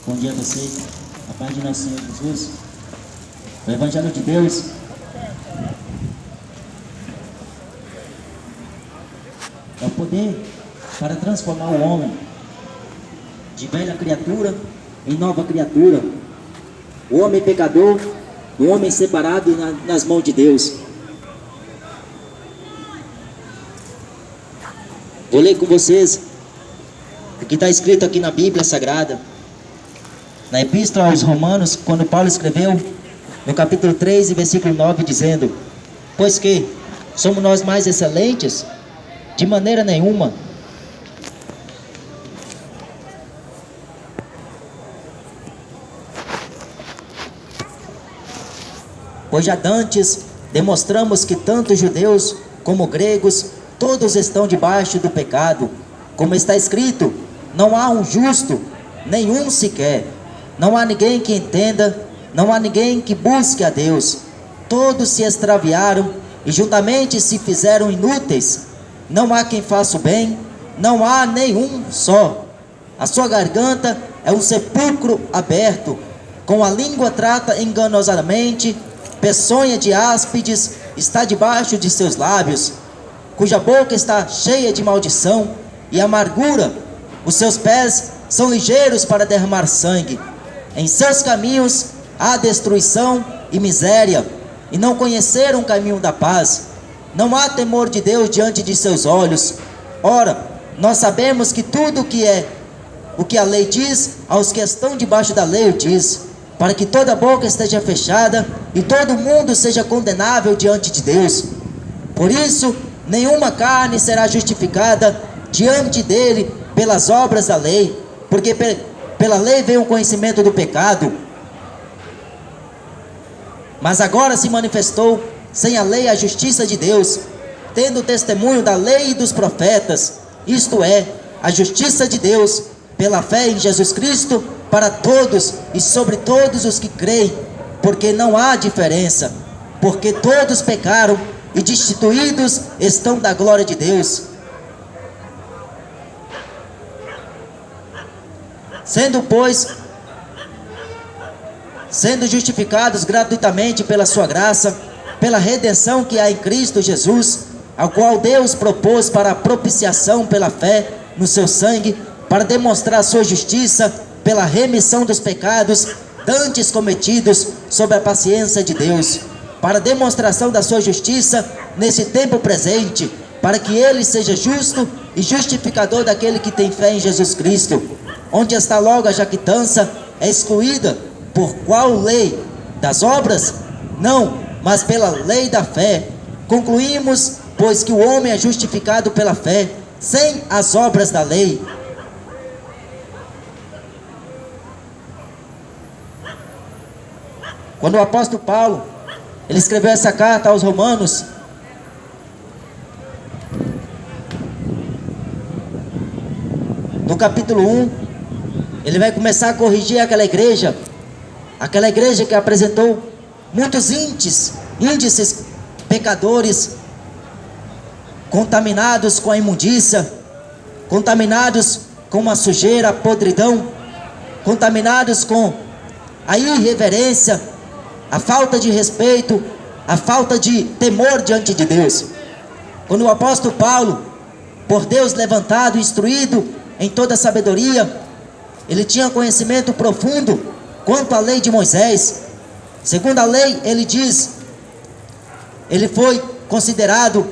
Bom dia a vocês, a paz de nosso Senhor Jesus. O Evangelho de Deus é o poder para transformar o homem de velha criatura em nova criatura. O homem pecador, o homem separado nas mãos de Deus. Vou ler com vocês o que está escrito aqui na Bíblia Sagrada, na Epístola aos Romanos, quando Paulo escreveu no capítulo 3 e versículo 9, dizendo: pois que somos nós mais excelentes? De maneira nenhuma. Pois já dantes demonstramos que tanto judeus como gregos, todos estão debaixo do pecado. Como está escrito: não há um justo, nenhum sequer. Não há ninguém que entenda, não há ninguém que busque a Deus. Todos se extraviaram e juntamente se fizeram inúteis. Não há quem faça o bem, não há nenhum só. A sua garganta é um sepulcro aberto, com a língua trata enganosamente, peçonha de áspides está debaixo de seus lábios, cuja boca está cheia de maldição e amargura. Os seus pés são ligeiros para derramar sangue. Em seus caminhos há destruição e miséria, e não conheceram o caminho da paz. Não há temor de Deus diante de seus olhos. Ora, nós sabemos que tudo o que a lei diz, aos que estão debaixo da lei o diz, para que toda boca esteja fechada e todo mundo seja condenável diante de Deus. Por isso, nenhuma carne será justificada diante dele pelas obras da lei, porque pela lei veio o conhecimento do pecado. Mas agora se manifestou sem a lei a justiça de Deus, tendo testemunho da lei e dos profetas, isto é, a justiça de Deus pela fé em Jesus Cristo para todos e sobre todos os que creem, porque não há diferença, porque todos pecaram e destituídos estão da glória de Deus, sendo justificados gratuitamente pela sua graça, pela redenção que há em Cristo Jesus, ao qual Deus propôs para a propiciação pela fé no seu sangue, para demonstrar a sua justiça pela remissão dos pecados dantes cometidos sob a paciência de Deus, para a demonstração da sua justiça nesse tempo presente, para que ele seja justo e justificador daquele que tem fé em Jesus Cristo. Onde está logo a jactância? É excluída por qual lei? Das obras? Não, mas pela lei da fé. Concluímos, pois, que o homem é justificado pela fé, sem as obras da lei. Quando o apóstolo Paulo, ele escreveu essa carta aos Romanos, no capítulo 1, ele vai começar a corrigir aquela igreja que apresentou muitos índices pecadores, contaminados com a imundícia, contaminados com a sujeira, a podridão, contaminados com a irreverência, a falta de respeito, a falta de temor diante de Deus. Quando o apóstolo Paulo, por Deus levantado, instruído em toda a sabedoria, ele tinha conhecimento profundo quanto à lei de Moisés. Segundo a lei, ele diz, ele foi considerado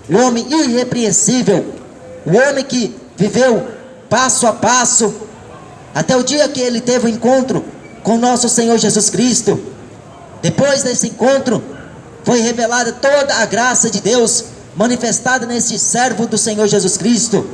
o homem irrepreensível, o homem que viveu passo a passo, até o dia que ele teve o encontro com nosso Senhor Jesus Cristo. Depois desse encontro, foi revelada toda a graça de Deus, manifestada nesse servo do Senhor Jesus Cristo,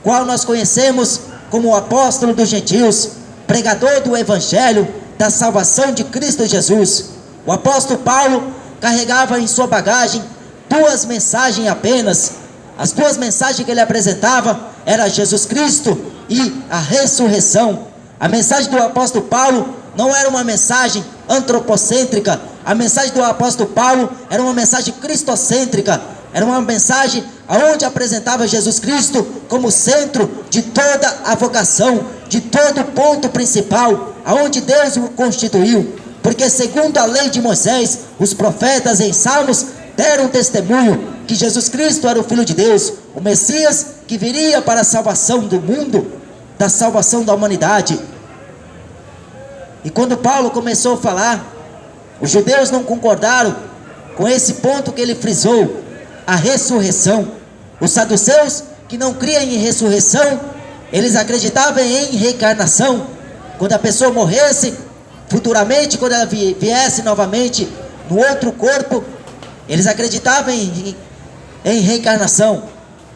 qual nós conhecemos como o apóstolo dos gentios, pregador do evangelho da salvação de Cristo Jesus. O apóstolo Paulo carregava em sua bagagem duas mensagens apenas. As duas mensagens que ele apresentava era Jesus Cristo e a ressurreição. A mensagem do apóstolo Paulo não era uma mensagem antropocêntrica. A mensagem do apóstolo Paulo era uma mensagem cristocêntrica. Era uma mensagem onde apresentava Jesus Cristo como centro de toda a vocação, de todo o ponto principal. aonde Deus o constituiu, porque segundo a lei de Moisés, os profetas em Salmos deram testemunho que Jesus Cristo era o Filho de Deus, o Messias que viria para a salvação do mundo, da salvação da humanidade. E quando Paulo começou a falar, os judeus não concordaram com esse ponto que ele frisou, a ressurreição. Os saduceus, que não criam em ressurreição, eles acreditavam em reencarnação. Quando a pessoa morresse, futuramente, quando ela viesse novamente no outro corpo, eles acreditavam em reencarnação.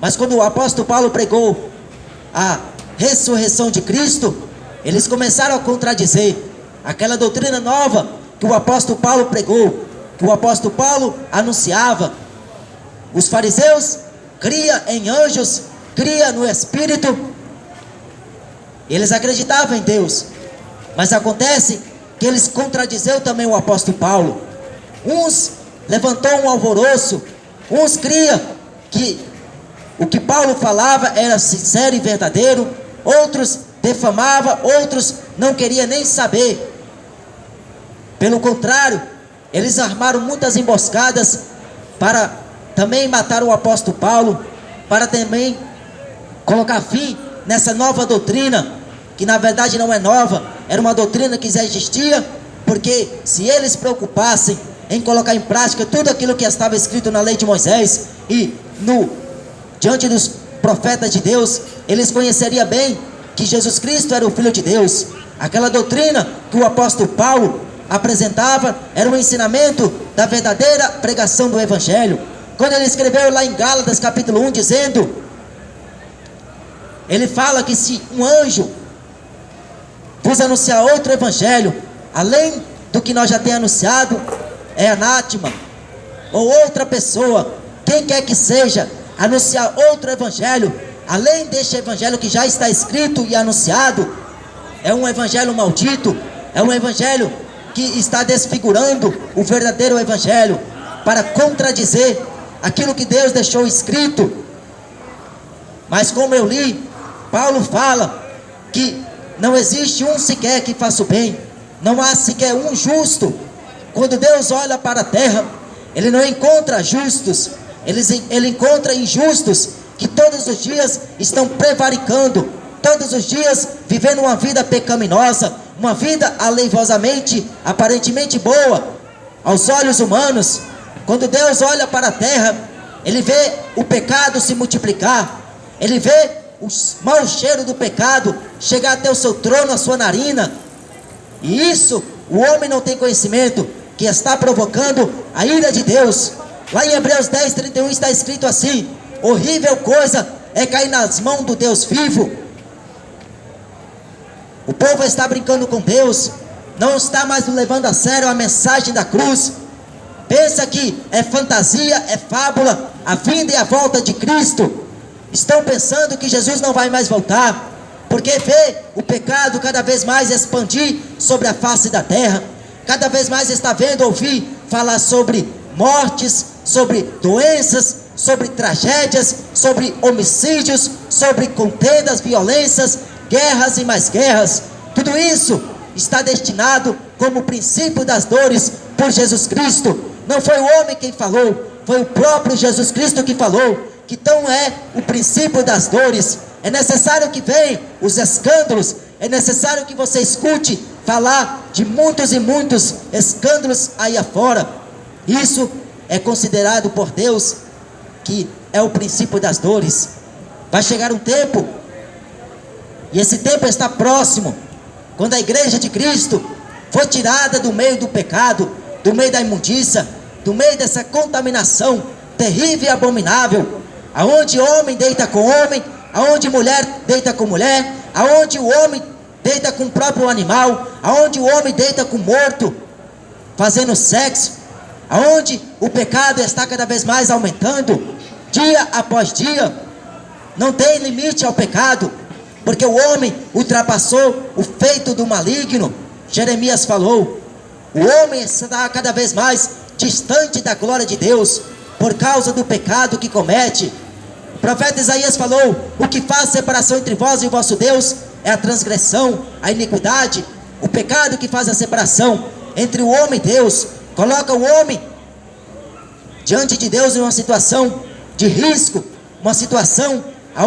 Mas quando o apóstolo Paulo pregou a ressurreição de Cristo, eles começaram a contradizer aquela doutrina nova que o apóstolo Paulo pregou, que o apóstolo Paulo anunciava. Os fariseus criam em anjos, criam no Espírito, eles acreditavam em Deus, mas acontece que eles contradizeram também o apóstolo Paulo. Uns levantou um alvoroço, uns criam que o que Paulo falava era sincero e verdadeiro, outros defamavam, outros não queriam nem saber. Pelo contrário, eles armaram muitas emboscadas para também matar o apóstolo Paulo, para também colocar fim nessa nova doutrina, que na verdade não é nova, era uma doutrina que já existia, porque se eles preocupassem em colocar em prática tudo aquilo que estava escrito na lei de Moisés e diante dos profetas de Deus, eles conheceriam bem que Jesus Cristo era o Filho de Deus. Aquela doutrina que o apóstolo Paulo apresentava era um ensinamento da verdadeira pregação do Evangelho. Quando ele escreveu lá em Gálatas capítulo 1 dizendo, ele fala que se um anjo vos anunciar outro Evangelho, além do que nós já temos anunciado, é anátema. Ou outra pessoa, quem quer que seja, anunciar outro Evangelho, além deste Evangelho que já está escrito e anunciado, é um Evangelho maldito, é um Evangelho que está desfigurando o verdadeiro Evangelho, para contradizer aquilo que Deus deixou escrito. Mas como eu li, Paulo fala que não existe um sequer que faça o bem, não há sequer um justo. Quando Deus olha para a terra, Ele não encontra justos, Ele encontra injustos, que todos os dias estão prevaricando, todos os dias vivendo uma vida pecaminosa, uma vida aleivosamente, aparentemente boa, aos olhos humanos. Quando Deus olha para a terra, Ele vê o pecado se multiplicar, Ele vê o mau cheiro do pecado chegar até o seu trono, a sua narina, e isso o homem não tem conhecimento, que está provocando a ira de Deus. Lá em Hebreus 10:31 está escrito assim: horrível coisa é cair nas mãos do Deus vivo. O povo está brincando com Deus, não está mais levando a sério a mensagem da cruz. Pensa que é fantasia, é fábula, a vinda e a volta de Cristo. Estão pensando que Jesus não vai mais voltar, porque vê o pecado cada vez mais expandir sobre a face da terra. Cada vez mais está vendo, ouvir falar sobre mortes, sobre doenças, sobre tragédias, sobre homicídios, sobre contendas, violências, guerras e mais guerras. Tudo isso está destinado como princípio das dores por Jesus Cristo. Não foi o homem quem falou, foi o próprio Jesus Cristo que falou, que tão é o princípio das dores. É necessário que venham os escândalos, é necessário que você escute falar de muitos e muitos escândalos aí afora. Isso é considerado por Deus que é o princípio das dores. Vai chegar um tempo, e esse tempo está próximo, quando a igreja de Cristo for tirada do meio do pecado, do meio da imundícia, do meio dessa contaminação terrível e abominável, aonde homem deita com homem, aonde mulher deita com mulher, aonde o homem deita com o próprio animal, aonde o homem deita com o morto, fazendo sexo, aonde o pecado está cada vez mais aumentando, dia após dia. Não tem limite ao pecado, porque o homem ultrapassou o feito do maligno. Jeremias falou, o homem está cada vez mais distante da glória de Deus, por causa do pecado que comete. O profeta Isaías falou, o que faz separação entre vós e o vosso Deus é a transgressão, a iniquidade. O pecado que faz a separação entre o homem e Deus, coloca o homem diante de Deus em uma situação de risco, uma situação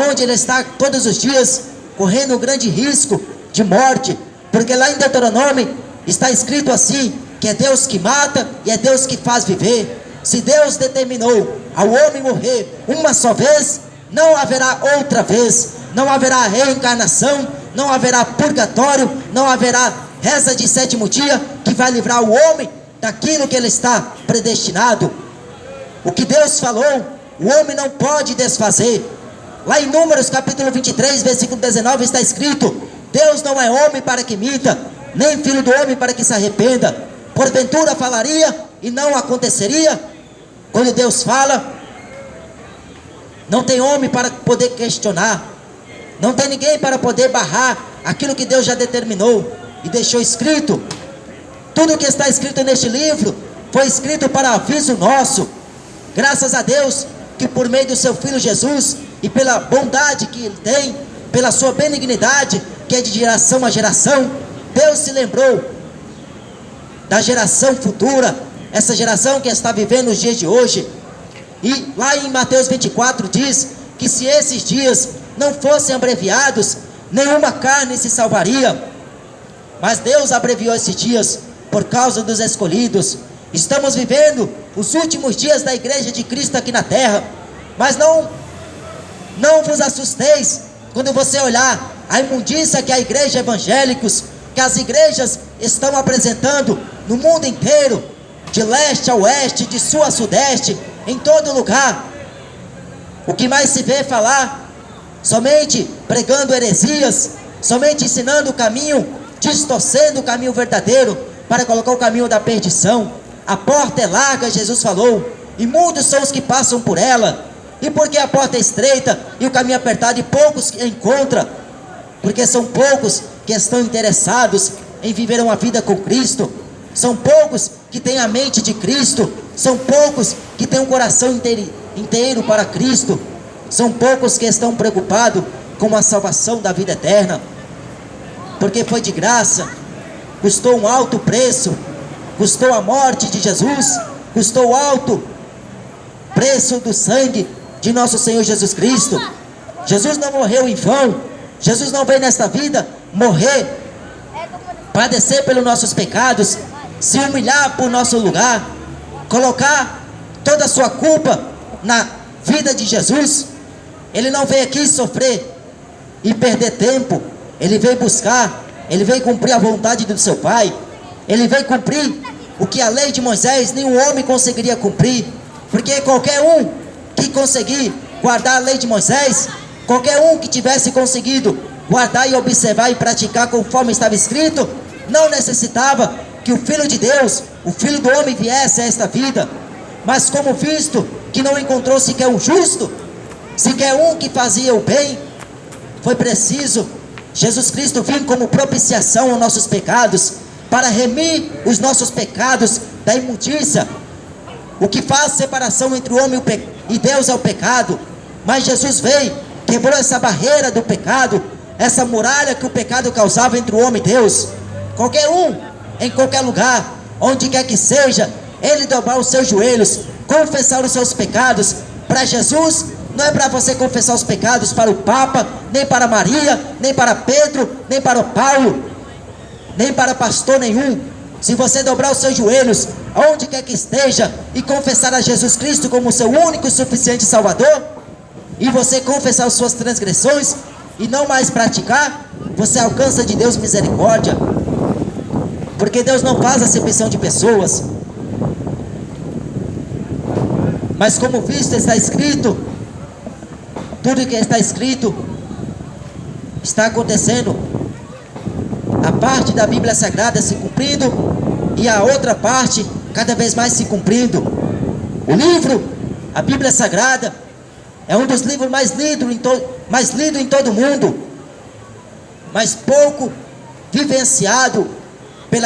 onde ele está todos os dias correndo um grande risco de morte, porque lá em Deuteronômio está escrito assim, que é Deus que mata e é Deus que faz viver. Se Deus determinou ao homem morrer uma só vez, não haverá outra vez, não haverá reencarnação, não haverá purgatório, não haverá reza de sétimo dia que vai livrar o homem daquilo que ele está predestinado. O que Deus falou, o homem não pode desfazer. Lá em Números capítulo 23, versículo 19 está escrito: Deus não é homem para que minta, nem filho do homem para que se arrependa. Porventura falaria e não aconteceria? Quando Deus fala, não tem homem para poder questionar, não tem ninguém para poder barrar aquilo que Deus já determinou e deixou escrito. Tudo que está escrito neste livro foi escrito para aviso nosso. Graças a Deus que por meio do seu Filho Jesus e pela bondade que Ele tem, pela sua benignidade, que é de geração a geração, Deus se lembrou da geração futura, essa geração que está vivendo os dias de hoje. E lá em Mateus 24 diz que se esses dias não fossem abreviados, nenhuma carne se salvaria. Mas Deus abreviou esses dias por causa dos escolhidos. Estamos vivendo os últimos dias da igreja de Cristo aqui na terra. Mas não vos assusteis quando você olhar a imundícia que a igreja evangélicos, que as igrejas estão apresentando no mundo inteiro, de leste a oeste, de sul a sudeste, em todo lugar. O que mais se vê falar, somente pregando heresias, somente ensinando o caminho, distorcendo o caminho verdadeiro, para colocar o caminho da perdição. A porta é larga, Jesus falou, e muitos são os que passam por ela. E porque a porta é estreita e o caminho apertado, e poucos encontram, porque são poucos que estão interessados em viver uma vida com Cristo. São poucos que têm a mente de Cristo. São poucos que têm um coração inteiro para Cristo. São poucos que estão preocupados com a salvação da vida eterna, porque foi de graça, custou um alto preço, custou a morte de Jesus, custou o alto preço do sangue de nosso Senhor Jesus Cristo. Jesus não morreu em vão. Jesus não veio nesta vida morrer, padecer pelos nossos pecados, se humilhar por nosso lugar, colocar toda a sua culpa na vida de Jesus. Ele não veio aqui sofrer e perder tempo. Ele veio buscar, ele veio cumprir a vontade do seu Pai. Ele veio cumprir o que a lei de Moisés nenhum homem conseguiria cumprir, porque qualquer um que conseguir guardar a lei de Moisés, qualquer um que tivesse conseguido guardar e observar e praticar conforme estava escrito, não necessitava que o Filho de Deus, o Filho do homem, viesse a esta vida. Mas como visto que não encontrou sequer um justo, sequer um que fazia o bem, foi preciso Jesus Cristo vir como propiciação aos nossos pecados, para remir os nossos pecados da imundícia. O que faz separação entre o homem e Deus é o pecado. Mas Jesus veio, quebrou essa barreira do pecado, essa muralha que o pecado causava entre o homem e Deus. Qualquer um, em qualquer lugar, onde quer que seja, ele dobrar os seus joelhos, confessar os seus pecados para Jesus. Não é para você confessar os pecados para o Papa, nem para Maria, nem para Pedro, nem para o Paulo, nem para pastor nenhum. Se você dobrar os seus joelhos, aonde quer que esteja, e confessar a Jesus Cristo como seu único e suficiente Salvador, e você confessar as suas transgressões, e não mais praticar, você alcança de Deus misericórdia. Porque Deus não faz acepção de pessoas. Mas como visto está escrito, tudo que está escrito está acontecendo. A parte da Bíblia Sagrada se cumprindo e a outra parte cada vez mais se cumprindo. O livro, a Bíblia Sagrada, é um dos livros mais lidos em todo o mundo, mas pouco vivenciado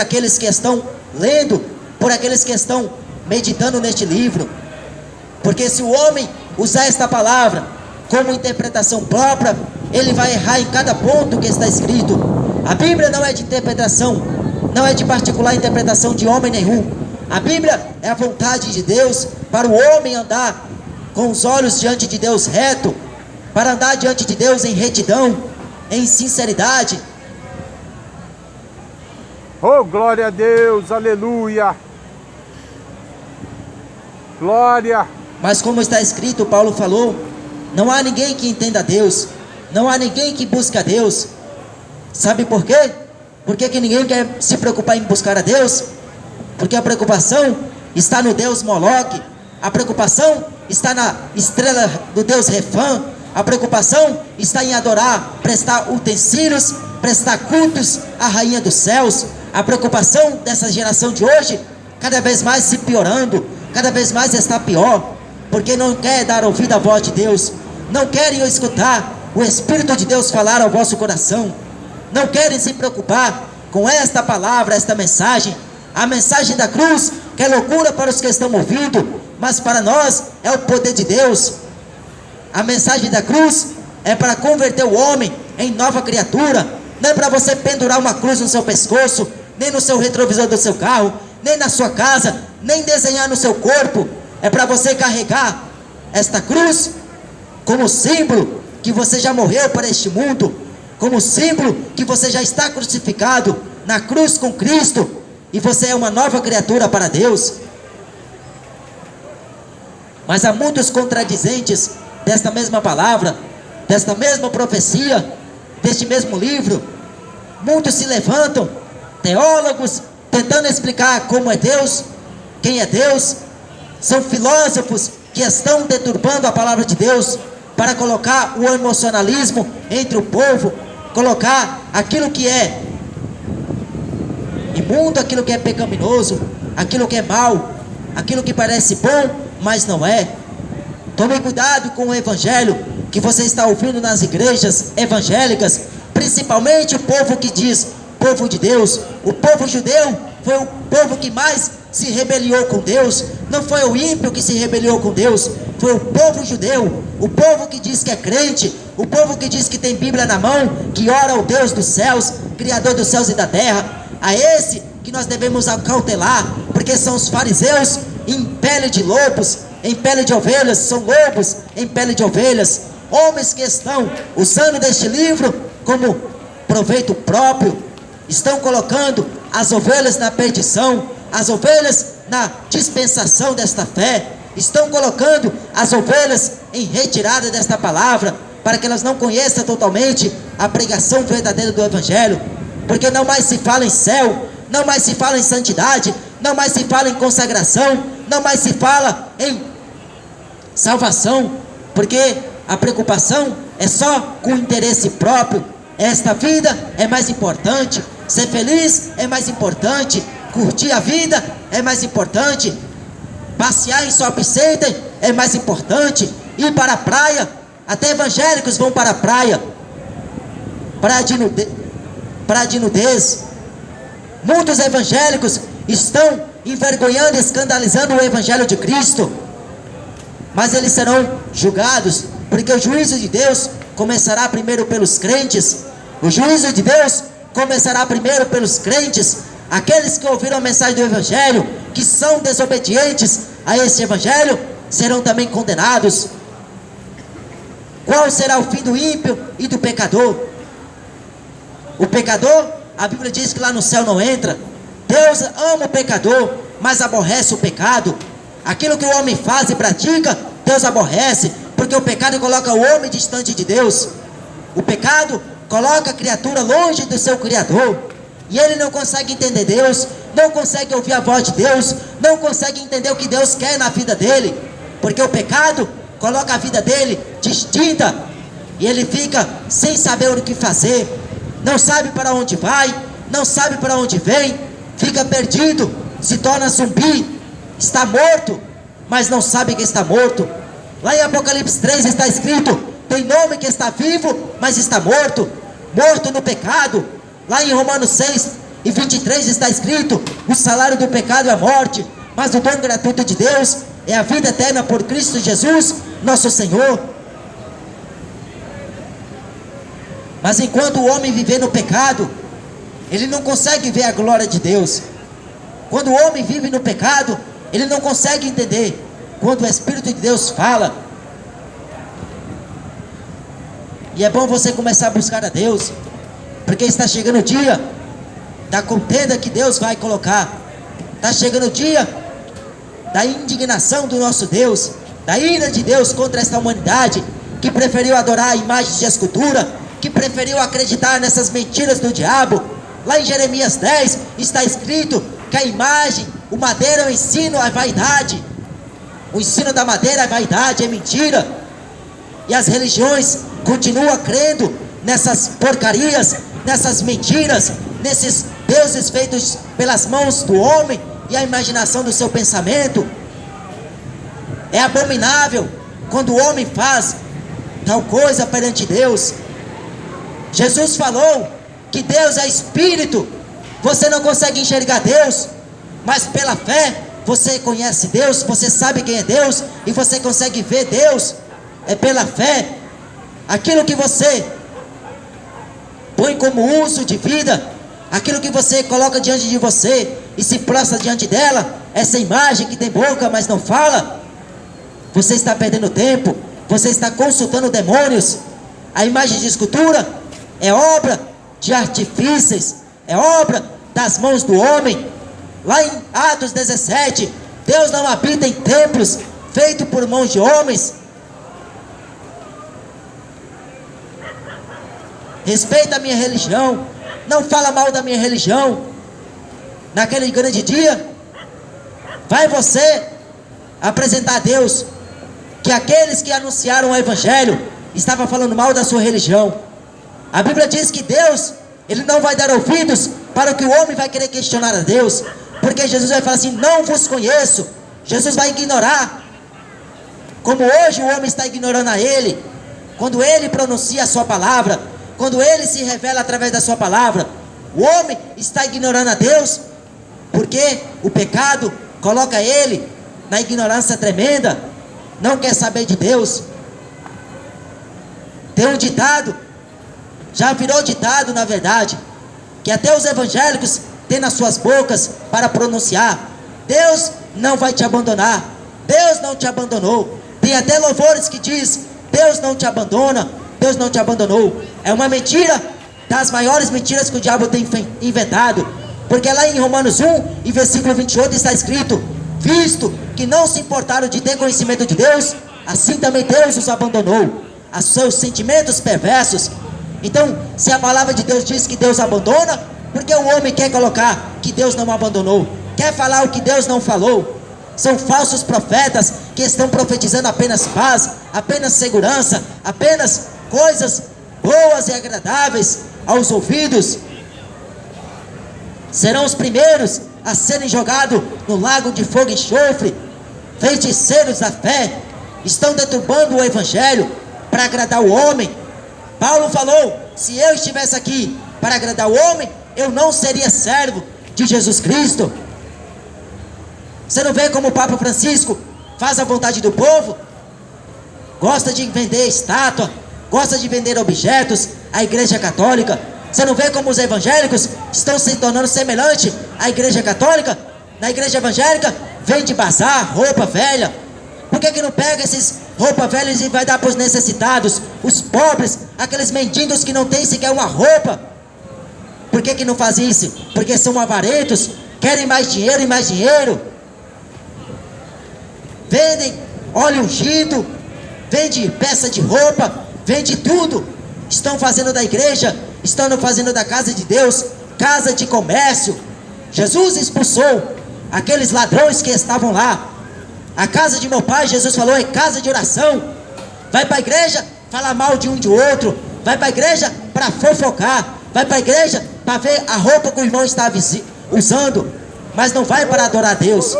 pelos que estão lendo, por aqueles que estão meditando neste livro. Porque se o homem usar esta palavra como interpretação própria, ele vai errar em cada ponto que está escrito. A Bíblia não é de interpretação, não é de particular interpretação de homem nenhum. A Bíblia é a vontade de Deus para o homem andar com os olhos diante de Deus reto, para andar diante de Deus em retidão, em sinceridade. Oh, glória a Deus, aleluia. Glória. Mas como está escrito, Paulo falou, não há ninguém que entenda a Deus, não há ninguém que busque a Deus. Sabe por quê? Por que ninguém quer se preocupar em buscar a Deus? Porque a preocupação está no Deus Moloque, a preocupação está na estrela do Deus Refã, a preocupação está em adorar, prestar utensílios, prestar cultos à Rainha dos Céus. A preocupação dessa geração de hoje, cada vez mais se piorando, cada vez mais está pior, porque não quer dar ouvido à voz de Deus, não querem escutar o Espírito de Deus falar ao vosso coração, não querem se preocupar com esta palavra, esta mensagem, a mensagem da cruz, que é loucura para os que estão ouvindo, mas para nós é o poder de Deus. A mensagem da cruz é para converter o homem em nova criatura, não é para você pendurar uma cruz no seu pescoço, nem no seu retrovisor do seu carro, nem na sua casa, nem desenhar no seu corpo. É para você carregar esta cruz como símbolo que você já morreu para este mundo, como símbolo que você já está crucificado na cruz com Cristo, e você é uma nova criatura para Deus. Mas há muitos contradizentes desta mesma palavra, desta mesma profecia, deste mesmo livro. Muitos se levantam, teólogos, tentando explicar como é Deus, quem é Deus. São filósofos que estão deturbando a palavra de Deus para colocar o emocionalismo entre o povo, colocar aquilo que é imundo, aquilo que é pecaminoso, aquilo que é mal, aquilo que parece bom, mas não é. Tome cuidado com o evangelho que você está ouvindo nas igrejas evangélicas, principalmente o povo que diz povo de Deus. O povo judeu foi o povo que mais se rebeliou com Deus. Não foi o ímpio que se rebeliou com Deus, foi o povo judeu, o povo que diz que é crente, o povo que diz que tem Bíblia na mão, que ora ao Deus dos céus, Criador dos céus e da terra. A esse que nós devemos acautelar, porque são os fariseus em pele de lobos, em pele de ovelhas, são lobos em pele de ovelhas, homens que estão usando deste livro como proveito próprio, estão colocando as ovelhas na perdição, as ovelhas na dispensação desta fé, estão colocando as ovelhas em retirada desta palavra, para que elas não conheçam totalmente a pregação verdadeira do Evangelho, porque não mais se fala em céu, não mais se fala em santidade, não mais se fala em consagração, não mais se fala em salvação, porque a preocupação é só com interesse próprio. Esta vida é mais importante, ser feliz é mais importante, curtir a vida é mais importante, passear em shopping center é mais importante, ir para a praia, até evangélicos vão para a praia, para de nudez. Muitos evangélicos estão envergonhando e escandalizando o Evangelho de Cristo, mas eles serão julgados, porque o juízo de Deus começará primeiro pelos crentes. O juízo de Deus começará primeiro pelos crentes, aqueles que ouviram a mensagem do Evangelho, que são desobedientes a esse Evangelho, serão também condenados. Qual será o fim do ímpio e do pecador? O pecador, a Bíblia diz que lá no céu não entra. Deus ama o pecador, mas aborrece o pecado. Aquilo que o homem faz e pratica, Deus aborrece, porque o pecado coloca o homem distante de Deus. O pecado coloca a criatura longe do seu Criador, e ele não consegue entender Deus, não consegue ouvir a voz de Deus, não consegue entender o que Deus quer na vida dele, porque o pecado coloca a vida dele distinta, e ele fica sem saber o que fazer, não sabe para onde vai, não sabe para onde vem, fica perdido, se torna zumbi, está morto, mas não sabe que está morto. Lá em Apocalipse 3 está escrito: tem nome que está vivo, mas está morto, morto no pecado. Lá em Romanos 6:23 está escrito: o salário do pecado é a morte, mas o dom gratuito de Deus é a vida eterna por Cristo Jesus, nosso Senhor. Mas enquanto o homem viver no pecado, ele não consegue ver a glória de Deus. Quando o homem vive no pecado, ele não consegue entender. Quando o Espírito de Deus fala, e é bom você começar a buscar a Deus, porque está chegando o dia da contenda que Deus vai colocar. Está chegando o dia da indignação do nosso Deus, da ira de Deus contra esta humanidade que preferiu adorar imagens de escultura, que preferiu acreditar nessas mentiras do diabo. Lá em Jeremias 10 está escrito que a imagem, o madeiro é o ensino, é vaidade. O ensino da madeira é vaidade, é mentira. E as religiões continuam crendo nessas porcarias, nessas mentiras, nesses deuses feitos pelas mãos do homem e a imaginação do seu pensamento. É abominável quando o homem faz tal coisa perante Deus. Jesus falou que Deus é Espírito. Você não consegue enxergar Deus, mas pela fé você conhece Deus, você sabe quem é Deus e você consegue ver Deus. É pela fé. Aquilo que você põe como uso de vida, aquilo que você coloca diante de você e se prostra diante dela, essa imagem que tem boca mas não fala, você está perdendo tempo, você está consultando demônios. A imagem de escultura é obra de artifícios, é obra das mãos do homem. Lá em Atos 17, Deus não habita em templos feitos por mãos de homens. Respeita a minha religião, não fala mal da minha religião. Naquele grande dia, vai você apresentar a Deus que aqueles que anunciaram o Evangelho estavam falando mal da sua religião. A Bíblia diz que Deus, Ele não vai dar ouvidos para o que o homem vai querer questionar a Deus, porque Jesus vai falar assim: não vos conheço. Jesus vai ignorar, como hoje o homem está ignorando a Ele. Quando Ele pronuncia a sua palavra, quando Ele se revela através da sua palavra, o homem está ignorando a Deus, porque o pecado coloca ele na ignorância tremenda, não quer saber de Deus. Tem um ditado, já virou ditado na verdade, que até os evangélicos têm nas suas bocas para pronunciar: Deus não vai te abandonar, Deus não te abandonou. Tem até louvores que diz: Deus não te abandona, Deus não te abandonou. É uma mentira das maiores mentiras que o diabo tem inventado, porque lá em Romanos 1 e versículo 28 está escrito: visto que não se importaram de ter conhecimento de Deus, assim também Deus os abandonou a seus sentimentos perversos. Então, se a palavra de Deus diz que Deus abandona, porque o homem quer colocar que Deus não abandonou, quer falar o que Deus não falou? São falsos profetas que estão profetizando apenas paz, apenas segurança, apenas coisas boas e agradáveis aos ouvidos. Serão os primeiros a serem jogados no lago de fogo e enxofre. Feiticeiros da fé estão deturbando o evangelho para agradar o homem. Paulo falou: se eu estivesse aqui para agradar o homem, eu não seria servo de Jesus Cristo. Você não vê como o Papa Francisco faz a vontade do povo? Gosta de vender estátua, gosta de vender objetos à Igreja Católica. Você não vê como os evangélicos estão se tornando semelhantes à Igreja Católica? Na Igreja Evangélica vende bazar, roupa velha. Por que não pega esses roupas velhas e vai dar para os necessitados, os pobres, aqueles mendigos que não têm sequer uma roupa? Por que não faz isso? Porque são avarentos, querem mais dinheiro e mais dinheiro. Vendem óleo ungido, vende peça de roupa, vende tudo. Estão fazendo da igreja, estão fazendo da casa de Deus casa de comércio. Jesus expulsou aqueles ladrões que estavam lá. A casa de meu pai, Jesus falou, é casa de oração. Vai para a igreja falar mal de um de outro, vai para a igreja para fofocar, vai para a igreja para ver a roupa que o irmão está usando, mas não vai para adorar a Deus.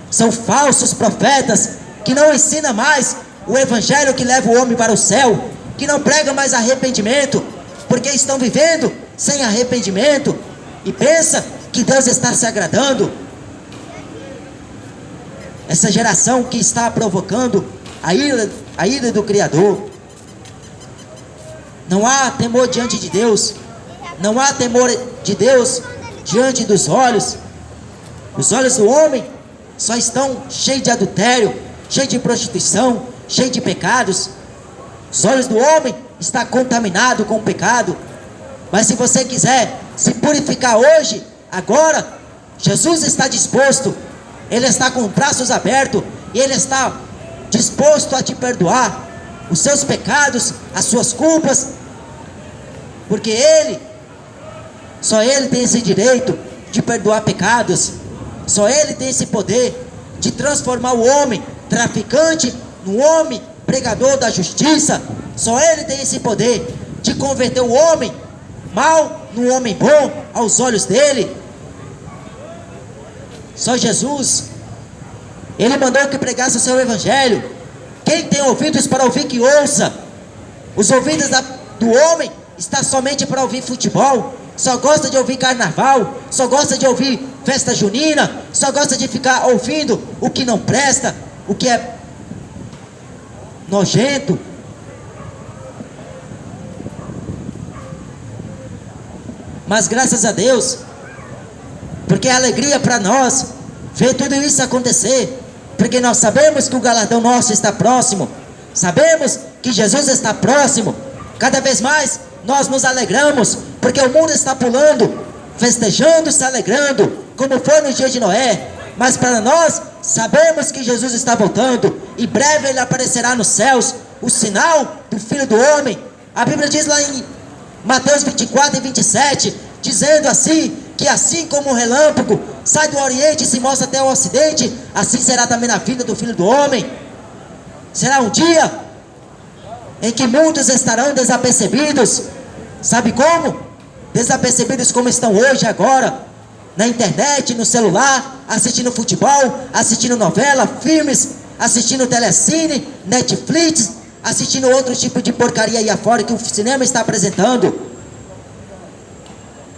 São falsos profetas que não ensinam mais o evangelho que leva o homem para o céu, que não pregam mais arrependimento, porque estão vivendo sem arrependimento e pensa que Deus está se agradando. Essa geração que está provocando a ira do Criador. Não há temor diante de Deus, Não há temor de Deus diante dos olhos. Os olhos do homem só estão cheios de adultério, cheios de prostituição, cheios de pecados. Os olhos do homem estão contaminados com o pecado. Mas se você quiser se purificar hoje, agora, Jesus está disposto. Ele está com os braços abertos e Ele está disposto a te perdoar os seus pecados, as suas culpas, porque só Ele tem esse direito de perdoar pecados. Só Ele tem esse poder de transformar o homem traficante no homem pregador da justiça. Só Ele tem esse poder de converter o homem mau no homem bom aos olhos dele. Só Jesus. Ele mandou que pregasse o seu evangelho. Quem tem ouvidos para ouvir, que ouça. Os ouvidos do homem estão somente para ouvir futebol, só gosta de ouvir carnaval, só gosta de ouvir festa junina, só gosta de ficar ouvindo o que não presta, o que é nojento. Mas graças a Deus, porque é alegria para nós ver tudo isso acontecer, porque nós sabemos que o galardão nosso está próximo, sabemos que Jesus está próximo. Cada vez mais nós nos alegramos, porque o mundo está pulando, festejando, se alegrando, como foi no dia de Noé. Mas para nós, sabemos que Jesus está voltando, em breve Ele aparecerá nos céus, o sinal do Filho do Homem. A Bíblia diz lá em Mateus 24 e 27, dizendo assim, que assim como o relâmpago sai do Oriente e se mostra até o Ocidente, assim será também na vida do Filho do Homem. Será um dia em que muitos estarão desapercebidos. Sabe como? Desapercebidos como estão hoje, agora, na internet, no celular, assistindo futebol, assistindo novela, filmes, assistindo telecine, Netflix, assistindo outro tipo de porcaria aí afora que o cinema está apresentando.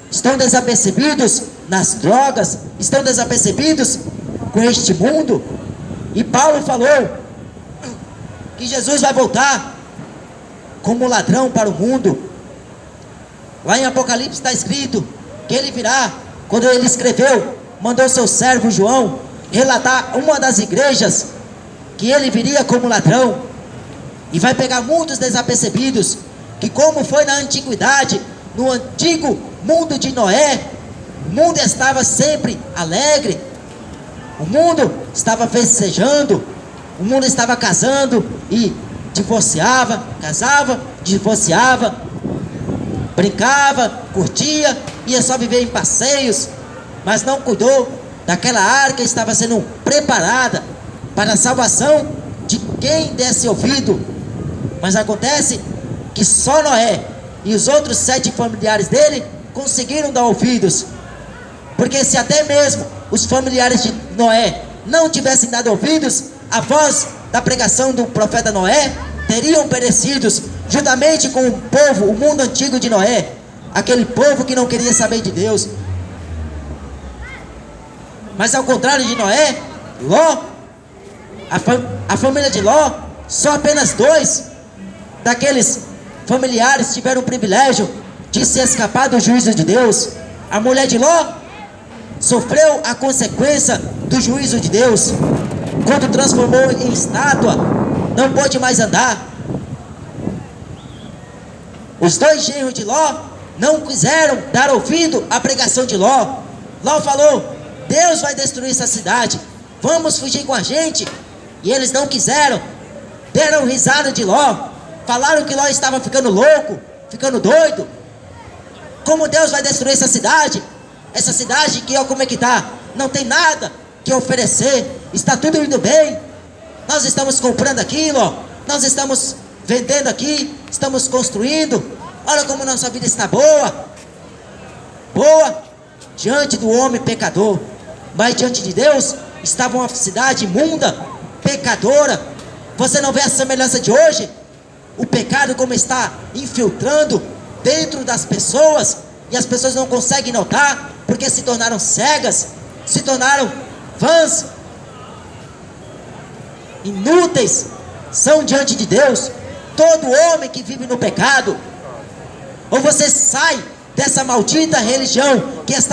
Estão desapercebidos nas drogas, estão desapercebidos com este mundo. E Paulo falou que Jesus vai voltar como ladrão para o mundo. Lá em Apocalipse está escrito que Ele virá. Quando Ele escreveu, mandou seu servo João relatar uma das igrejas, que Ele viria como ladrão, e vai pegar muitos desapercebidos, que como foi na antiguidade, no antigo mundo de Noé, o mundo estava sempre alegre, o mundo estava festejando, o mundo estava casando e divorciava, casava, divorciava, brincava, curtia, ia só viver em passeios, mas não cuidou daquela arca que estava sendo preparada para a salvação de quem desse ouvido. Mas acontece que só Noé e os outros 7 familiares dele conseguiram dar ouvidos, porque se até mesmo os familiares de Noé não tivessem dado ouvidos, a voz da pregação do profeta Noé teriam perecidos, juntamente com o povo, o mundo antigo de Noé, aquele povo que não queria saber de Deus. Mas ao contrário de Noé, Ló, a família de Ló, só apenas 2 daqueles familiares tiveram o privilégio de se escapar do juízo de Deus. A mulher de Ló sofreu a consequência do juízo de Deus, quando transformou em estátua, não pôde mais andar. Os 2 genros de Ló não quiseram dar ouvido à pregação de Ló. Ló falou: Deus vai destruir essa cidade, vamos fugir com a gente. E eles não quiseram, deram risada de Ló, falaram que Ló estava ficando louco, ficando doido. Como Deus vai destruir essa cidade? Essa cidade que, ó, como é que está? Não tem nada que oferecer, está tudo indo bem. Nós estamos comprando aquilo, ó, nós estamos vendendo aqui, estamos construindo. Olha como nossa vida está boa, boa, diante do homem pecador. Mas diante de Deus estava uma cidade imunda, pecadora. Você não vê a semelhança de hoje? O pecado como está infiltrando dentro das pessoas, e as pessoas não conseguem notar, porque se tornaram cegas, se tornaram vãs, inúteis, são diante de Deus. Todo homem que vive no pecado, ou você sai dessa maldita religião que está